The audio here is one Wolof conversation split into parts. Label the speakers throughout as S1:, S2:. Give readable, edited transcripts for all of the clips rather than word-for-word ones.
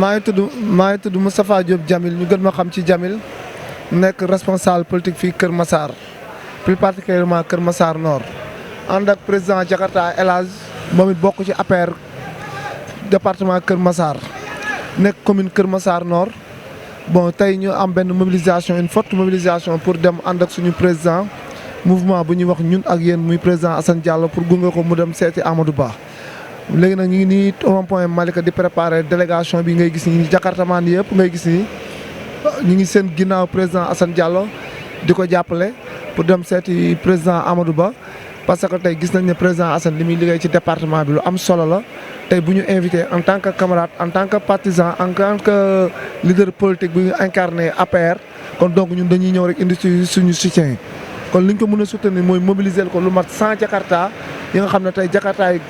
S1: maa ngi tudd Moustapha Diop Jamil ñu gën ma xam ci Jamil nekk responsable politique fii Kër Massar plus particulièrement Kër Massar Nord ànd ak président Jakarta El Hadj moom it bokk ci APR département Kër Massar nekk commune Kër Massar Nord. Bon tey ñu am benn mobilisation une forte mobilisation pour dem ànd ak suñu président mouvement bu ñuy wax ñun ak yéen muy président Assane Diallo pour gunge ko mu dem seeti Amadou Ba. léegi nag ñu ngi nii rond-point Malika di préparer délégation bi ngay gis ni Jakartamaan yëpp ngay gis ni ñu ngi seen ginnaaw président Assane Diallo di ko jàppale pour dem seeti président Amadou Ba. parce que tey gis nañ ne président Assane li muy liggéey ci département bi lu am solo la tey bu ñu invité en tant que camarade en tant que partisan en tant que leader politique bu ñu incarné APR kon donc ñun dañuy ñëw rek indi suñu soutien kon li ñu ko mën a soutenir mooy mobiliser ko lu mat 100 Jakarta yi nga xam ne tey Jakarta yi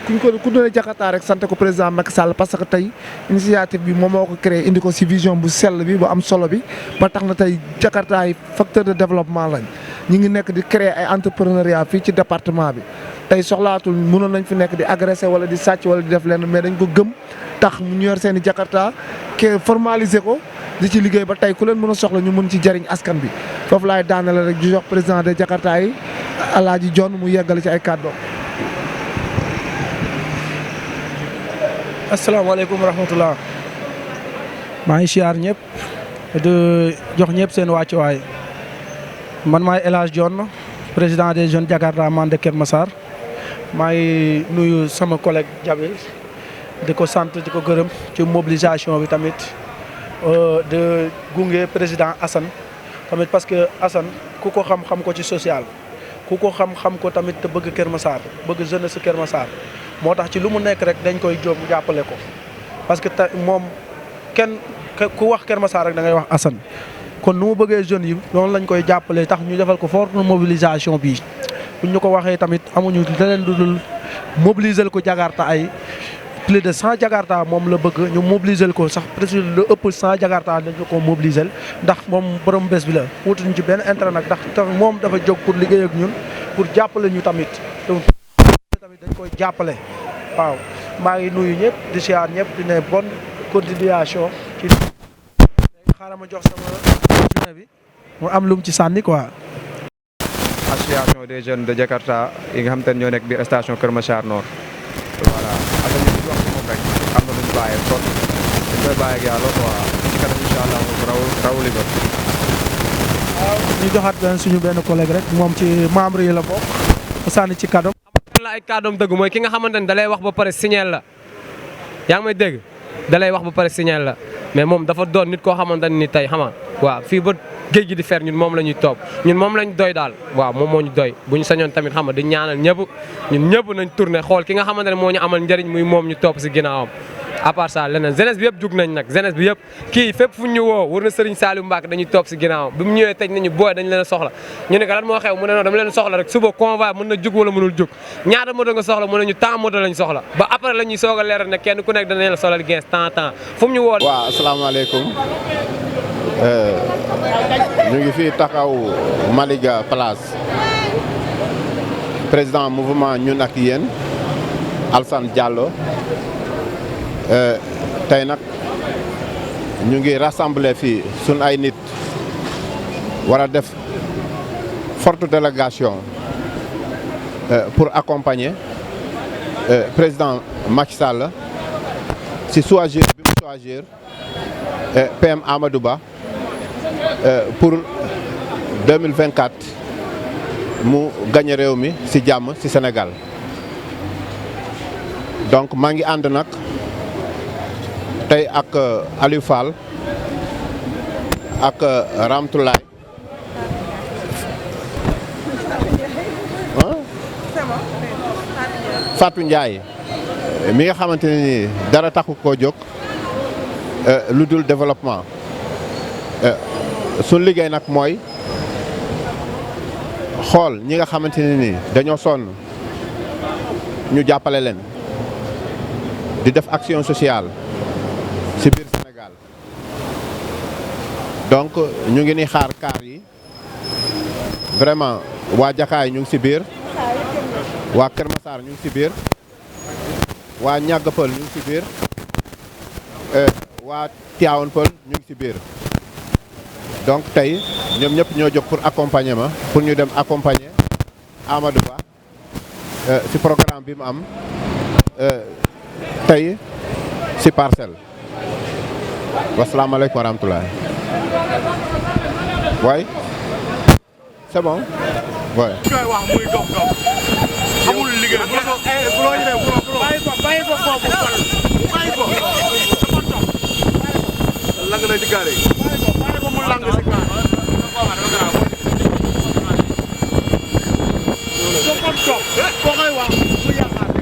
S1: ku doon Jakarta rek sant ko président Macky Sall parce que tey initiative bi moom moo ko créé indi ko si vision bu sell bi bu am solo bi ba tax na tey Jakarta yi facteur de développement lañ. ñi ngi nekk di créer ay entrepreneuriat fii ci département bi tey soxlaatul mënoon nañ fi nekk di agressé wala di sàcc wala di def lenn mais dañ ko gëm tax ñu yor seen i Jakarta ke formaliser ko di ci liggéey ba tey ku leen mën a soxla ñu mën ci jariñ askan bi foofu laay daanale rek di jox président de Jakarta yi Alaaji John mu yeggale ci ay kàddoom.
S2: asalaamaaleykum wa rahmatulah maa ngi siyaar ñëpp di jox ñëpp seen wàccuwaay. man maay El Hadj John président des jeunes Jakarta man de Kër Massar maa ngi nuyu sama collègue Jamil di ko sant di ko gërëm ci mobilisation bi tamit de gunge président Assane tamit parce que Assane ku ko xam-xam ko ci social ku ko xam-xam ko tamit te bëgg Kër Massar bëgg jeunesse Kër Massar moo tax ci lu mu nekk rek dañ koy jóg jàppale ko parce que moom kenn ku wax Kër Massar rek da ngay wax Assane. kon nu mu bëggee jeunes yi loolu lañ koy jàppale tax ñu defal ko forte mobilisation bi bu ñu ko waxee tamit amuñu leneen lu dul mobiliser ko Jakarta ay plus de 100 Jakarta moom la bëgg ñu mobiliser ko sax presque lu ëpp 100 Jakarta dañu ko mobiliser ndax moom borom bés bi la wutuñu ci benn intérêt nag ndax moom dafa jóg pour liggéey ak ñun pour jàppale ñu tamit dañ koy jàppale waaw maa ngi nuyu ñëpp di siyaar ñëpp di ne bonne continuation ci xaaral ma jox sama bi mu am lum ci sànni quoi.
S3: association des jeunes de Jakarta yi nga xam te ne ñoo nekk biir station Kër Massar Nord. voilà am na lu ñu wax moom rek am na lu ñu bàyyee kon dañ koy bàyyi ak yàlla quoi ci kanam incha allah moom raw li ba.
S2: waaw ñu joxaat suñu benn collègue rek moom ci membre yi la bokk mu sànni ci kàddoom.
S4: la ay kàddoom dëgg mooy ki nga xamante ne da lay wax ba pare signal la yaa ngi may dégg da lay wax ba pare signal la mais moom dafa doon nit koo xamante ne ni tey xama waaw fii ba géej gi di fer ñun moom la ñuy topp ñun moom lañ doy daal waaw moom moo ñu doy bu ñu sañoon tamit xam nga di ñaanal ñëpp ñun ñëpp nañ tourné xool ki nga xamante ne moo ñu amal njëriñ muy moom ñu topp si ginnaawam à part ça leneen jeunesse bi yëpp jug nañ nag jeunesse bi yëpp kii fépp fu ñu woo war na Serigne Saliou Mbacke dañuy topp si ginnaawam bi mu ñëwee teg nañu booy dañ leen soxla ñu ne ko lan moo xew mu ne non dama leen soxla rek suba convoi mën na jug wala mënul jug ñaata moto nga soxla mu ne ñu temps moto lañ soxla ba après la ñuy soog a leeral ne kenn ku nekk dana la solal 15 temps fu mu ñu woo.
S5: waaw asalaamaaleykum ñu ngi fii taxaw Maliga Place président mouvement ñun ak yéen Alassane Diallo tey nag ñu ngi rassembler fii sun ay nit war a def forte délégation pour accompagner président Macky Sall si choisir bi mu choisir PM Amadou Ba pour 2024 mu gagné réew mi ci jàmm ci Sénégal donc maa ngi ànd nag tey ak Aliou Fall ak Ramtoulaye Fatou Ndiaye mi nga xamante ne ni dara taxu koo jóg lu dul développement suñ liggéey nag mooy xool ñi nga xamante ne ni dañoo sonn ñu jàppale leen di def action sociale ci biir Sénégal donc ñu ngi ni xaar kaar yi vraiment waa Jakaay ñu ngi ci biir waa Kër Massar ñu ngi ci biir waa Ñàggapal ñu ngi ci biir waa Tivaouane Peulh ñu ngi ci biir donc tey ñoom ñëpp ñoo jóg pour accompagner ma pour ñu dem accompagner Amadou Ba ci programme bi mu am tey ci Parcelles. wasalaamaaleykum wa rahmatulah. waay c'est bon. waay.
S6: amul liggéey bu loo ñëwee bàyyi ko foofu bàyyi ko lang na ci gaare yi bàyyi ko mu lang ci gaare ko koy wax mu yaakaar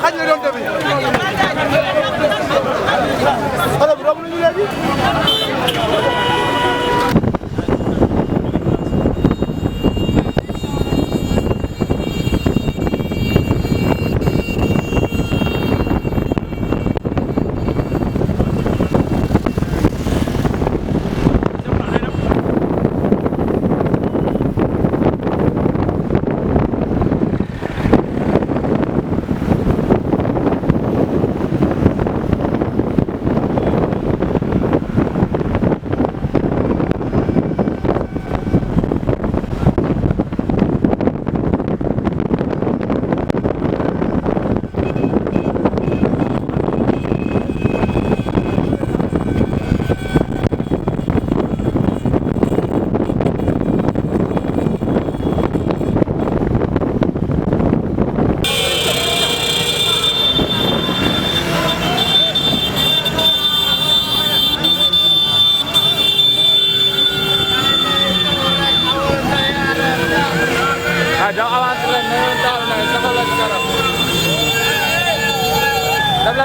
S6: xaj la doon defee xale bu romb nañu léegi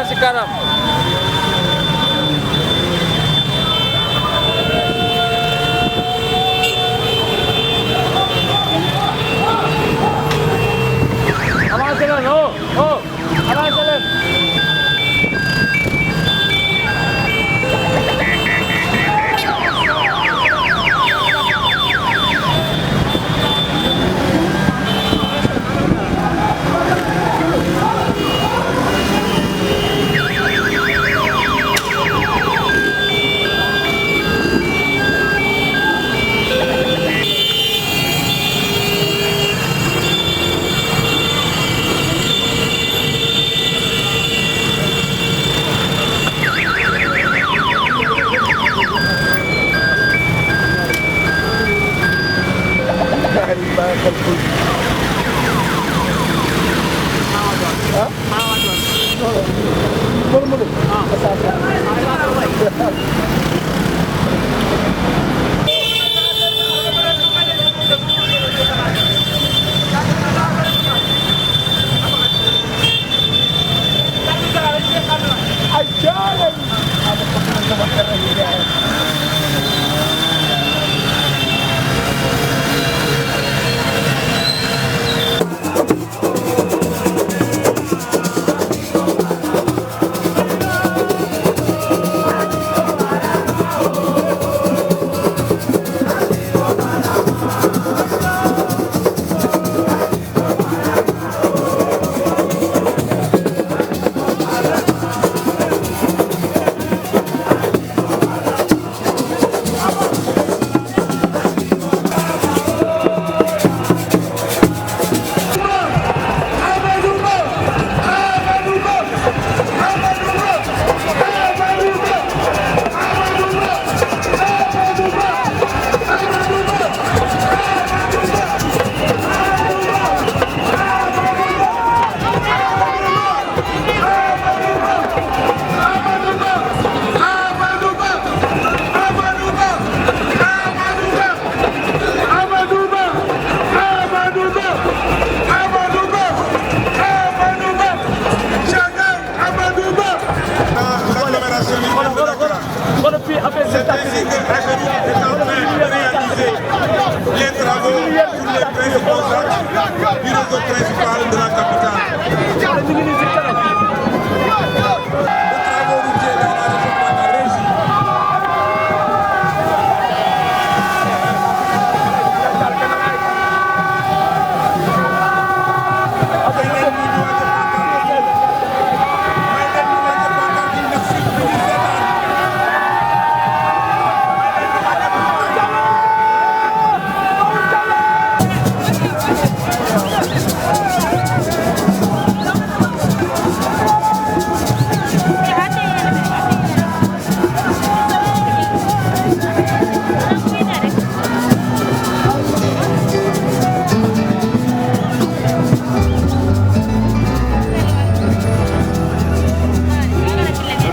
S7: sekarang. Aman jalan, oh, aman jalan.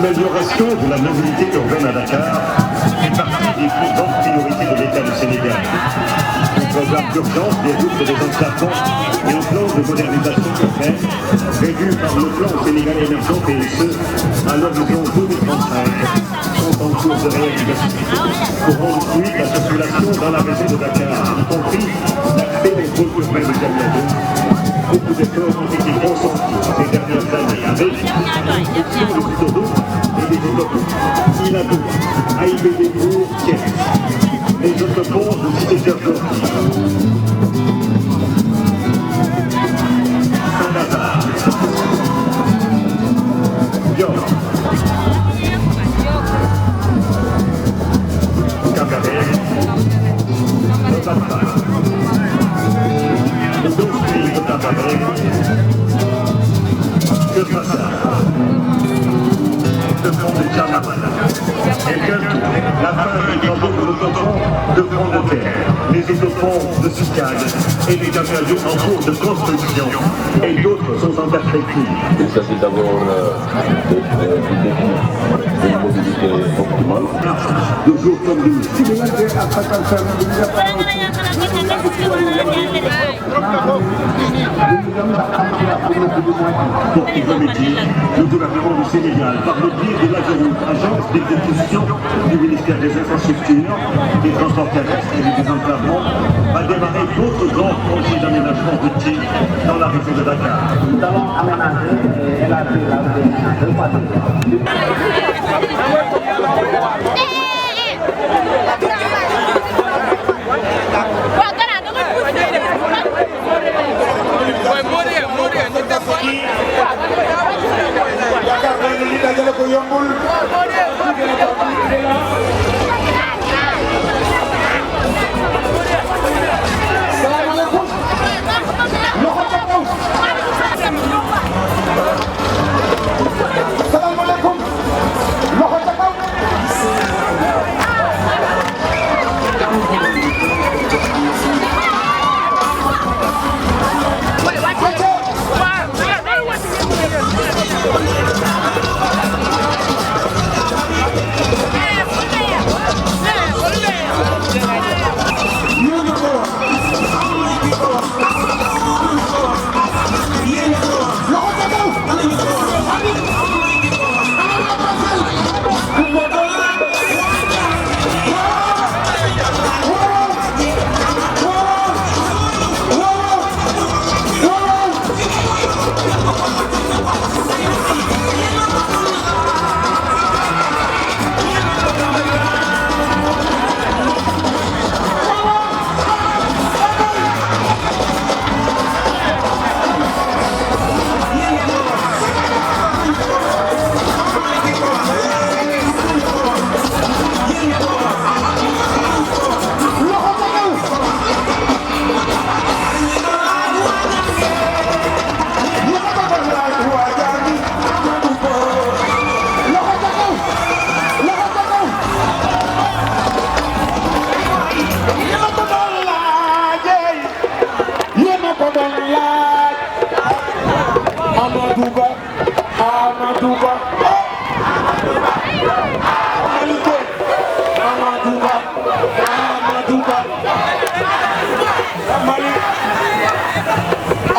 S7: L'amélioration de la mobilité urbaine à Dakar fait partie des plus grandes priorités de l'État du Sénégal. Le programme d'urgence des routes et des enclavements et un plan de modernisation urbaine prévu par le plan Sénégal émergent PSE à l'horizon 2035 sont en cours de réalisation. Pour rendre fluide la circulation dans la région de Dakar, y compris l'accès des routes urbaines de Diamniadio, beaucoup d'efforts ont été consentis ces dernières années avec des autoroutes et des autoroutes. Inado, AIBD pour Thiès, les autoponts de Cité-Gergeau, Saint-Lazare, York, Cap-Vert, le Batman, le 12 pays de Cap-Vert, que Massar, le pont de Tchamamana. Et bientôt, la fin des travaux de l'autopont de Front de Terre, les autoponts de Sicane et les Diamniadio en cours de construction et d'autres sont en perspective.
S8: Il s'agit d'abord du défi de la mobilité optimale.
S7: Le jour comme lui. Pour y remédier, le gouvernement du Sénégal, par le biais de l'AGEROUTE, agence d'exécution du ministère des Infrastructures, des Transports terrestres et des désenclavements, va démarrer d'autres grands projets d'aménagement routier dans la région de Dakar.
S9: Nous allons aménager et élargir la route de
S6: Salaamaaleykum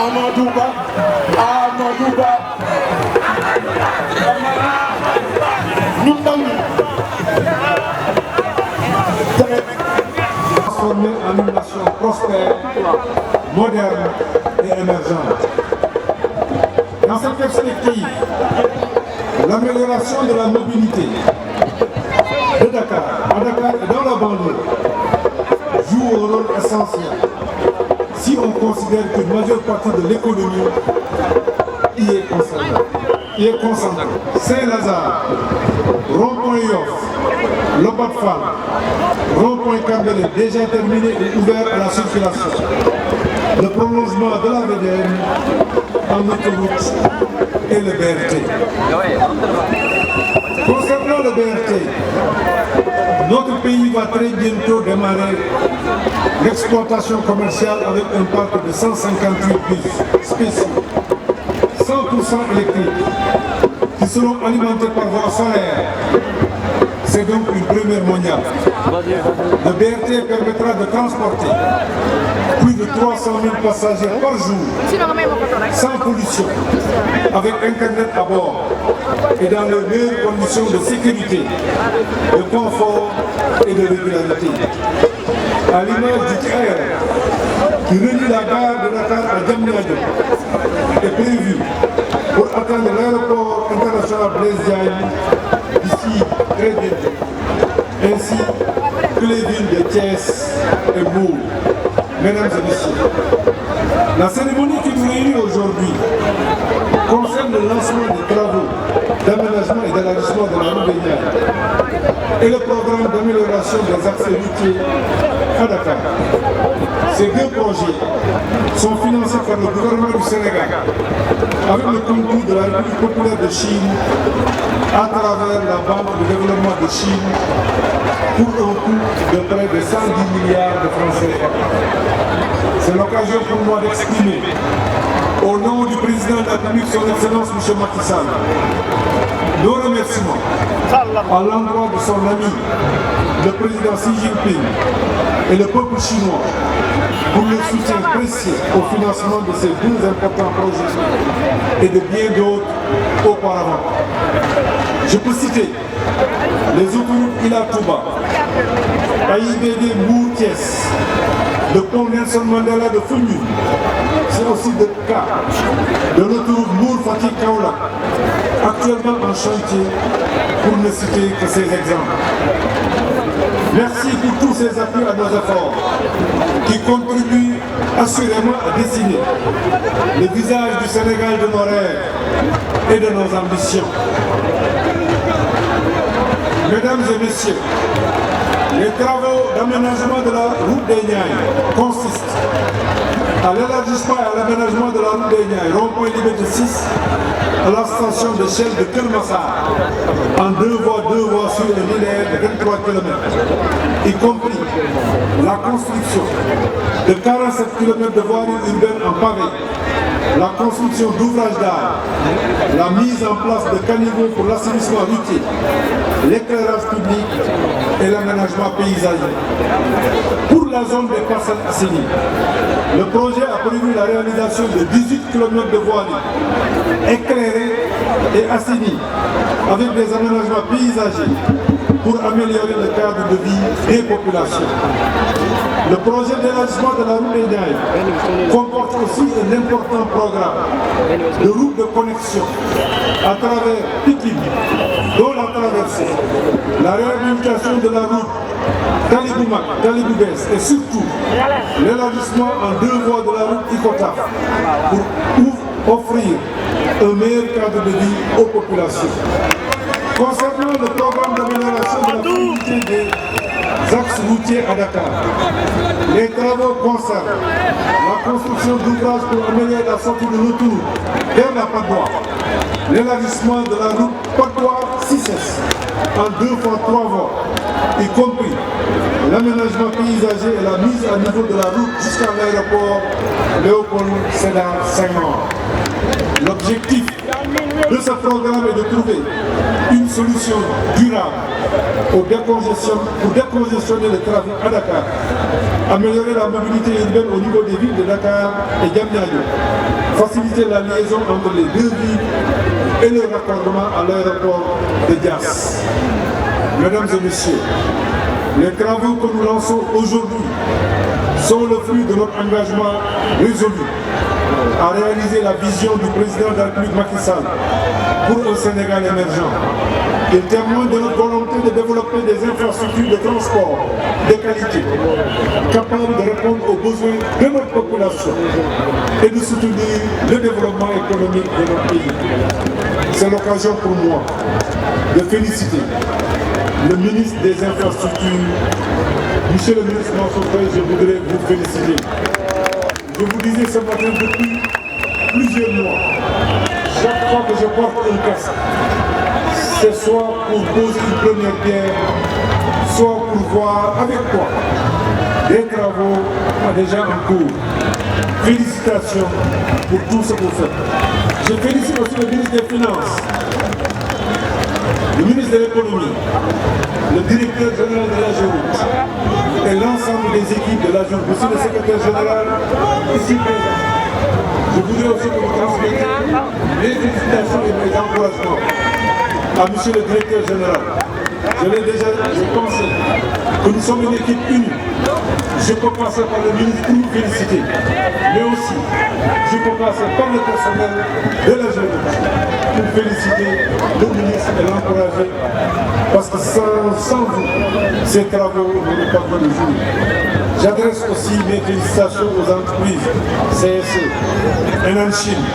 S6: Amadou Ba ñun ndaw ñi
S10: transformer en une nation prospère, moderne et émergente. Dans cette perspective, l'amélioration de la mobilité de Dakar, à Dakar et dans la banlieue joue un rôle essentiel si on considère qu'une majeure partie de l'économie y est concentrée. Saint-Lazare, rond-point Yoff, Lobat Fall, rond-point Cambérène déjà terminé et ouvert à la circulation. Le prolongement de la VDN en autoroute et le BRT. Concernant le BRT, notre pays va très bientôt démarrer l'exploitation commerciale avec un parc de 158 bus spéciaux, 100% électriques, qui seront alimentés par voie solaire. C'est donc une première mondiale. Le BRT permettra de transporter plus de 300 000 passagers par jour, sans pollution, avec Internet à bord et dans les meilleures conditions de sécurité, de confort et de régularité. À l'image du TER qui relie la gare de Dakar à Diamniadio est prévu pour atteindre l'aéroport international Blaise Diagne d'ici très bientôt, ainsi que les villes de Thiès et Mbour. Mesdames et messieurs, la cérémonie qui nous réunit aujourd'hui concerne le lancement des travaux d'aménagement et d'élargissement de la rue des Niayes et le programme d'amélioration des accès routiers à Dakar. Ces deux projets sont financés par le gouvernement du Sénégal avec le concours de la République populaire de Chine à travers la Banque de développement de Chine pour un coût de près de 110 milliards de francs CFA. C'est l'occasion pour moi d'exprimer, au nom du président de la République, son Excellence M. Macky Sall, nos remerciements à l'endroit de son ami, le président Xi Jinping et le peuple chinois pour le soutien précieux au financement de ces deux importants projets et de bien d'autres auparavant. Je peux citer les autoroutes Ila Touba, AIBD Mbour-Thiès, le pont Nelson Mandela de Foundiougne, c'est aussi le cas de l'autoroute Mbour-Fatick-Kaolack, actuellement en chantier, pour ne citer que ces exemples. Merci pour tous ces appuis à nos efforts qui contribuent assurément à dessiner le visage du Sénégal de nos rêves et de nos ambitions. Mesdames et messieurs, les travaux d'aménagement de la route des Niayes consistent à l'élargissement et à l'aménagement de la route des Niayes, rond-point Liberté 6, à la station de Shell de Kermassar, en deux voies sur un linéaire de 23 km, y compris la construction de 47 km de voiries urbaines en pavé, la construction d'ouvrages d'art, la mise en place de caniveaux pour l'assainissement routier, l'éclairage public et l'aménagement paysager. Pour la zone des parcelles assainies, le projet a prévu la réalisation de 18 km de voiries éclairées et assainies avec des aménagements paysagers pour améliorer le cadre de vie des populations. Le projet d'élargissement de la route des Niayes comporte aussi un important programme de route de connexion à travers Pikine, dont la traversée, la réhabilitation de la route Taliboumak, Taliboubès et surtout l'élargissement en deux voies de la route Icotaf pour offrir un meilleur cadre de vie aux populations. Concernant le programme d'amélioration de la fluidité des axes routiers à Dakar, les travaux concernent la construction d'ouvrages pour améliorer la sortie de l'autoroute vers la Padoie, l'élargissement de la route Padoie-Cissesse en 2 fois 3 voies, y compris l'aménagement paysager et la mise à niveau de la route jusqu'à l'aéroport Léopold Sédar Senghor. L'objectif de ce programme est de trouver une solution durable pour décongestionner le trafic à Dakar, améliorer la mobilité urbaine au niveau des villes de Dakar et Diamniadio, faciliter la liaison entre les deux villes et le raccordement à l'aéroport de Diass. Mesdames et messieurs, les travaux que nous lançons aujourd'hui sont le fruit de notre engagement résolu à réaliser la vision du président de la République Macky Sall pour un Sénégal émergent. Il témoigne de notre volonté de développer des infrastructures de transport de qualité, capables de répondre aux besoins de notre population et de soutenir le développement économique de notre pays. C'est l'occasion pour moi de féliciter le ministre des Infrastructures. Monsieur le ministre Mansour Faye, je voudrais vous féliciter. Je vous disais ce matin depuis plusieurs mois, chaque fois que je porte un casque, c'est soit pour poser une première pierre, soit pour voir avec toi des travaux déjà en cours. Félicitations pour tout ce que vous faites. Je félicite aussi le ministre des Finances, le ministre de l'économie, le directeur général de la Géroute et l'ensemble des équipes de la Géroute, aussi le secrétaire général ici présent. Je voudrais aussi que vous transmettiez mes félicitations et mes encouragements à monsieur le directeur général. Je l'ai déjà, je pense que nous sommes une équipe unie. Je peux passer par le ministre pour vous féliciter, mais aussi je peux passer par le personnel de la Géroute pour féliciter le ministre et l'encourager, parce que sans vous, ces travaux n'auraient pas vu le jour. J'adresse aussi mes félicitations aux entreprises CSE, Henan Chine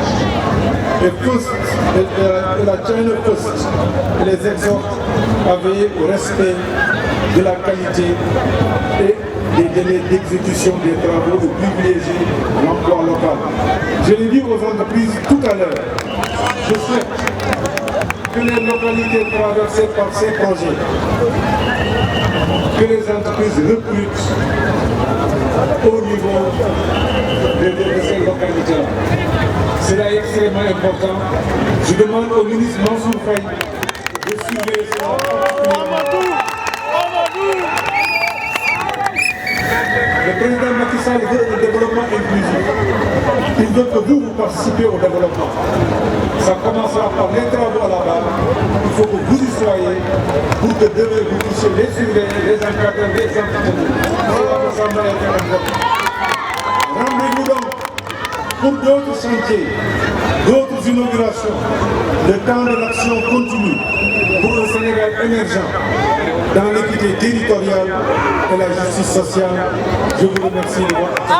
S10: et la China Post, et les exhorte à veiller au respect de la qualité et des délais d'exécution des travaux, de privilégier l'emploi local. Je l'ai dit aux entreprises tout à l'heure, je souhaite que les localités traversées par ces projets, que les entreprises recrutent au niveau de ces localités-là. C'est extrêmement important. Je demande au ministre Mansour Faye de suivre cela. Le président Macky Sall veut un développement inclusif. Il veut que vous participiez au développement. Ça commencera par les travaux à la base. Il faut que vous y soyez pour que demain vous puissiez les surveiller, les encadrer, les entretenir. Cela me semble être important. Rendez-vous donc pour d'autres chantiers, d'autres inaugurations. Le temps de l'action continue pour un Sénégal émergent dans l'équité territoriale et la justice sociale. Je vous remercie de votre attention.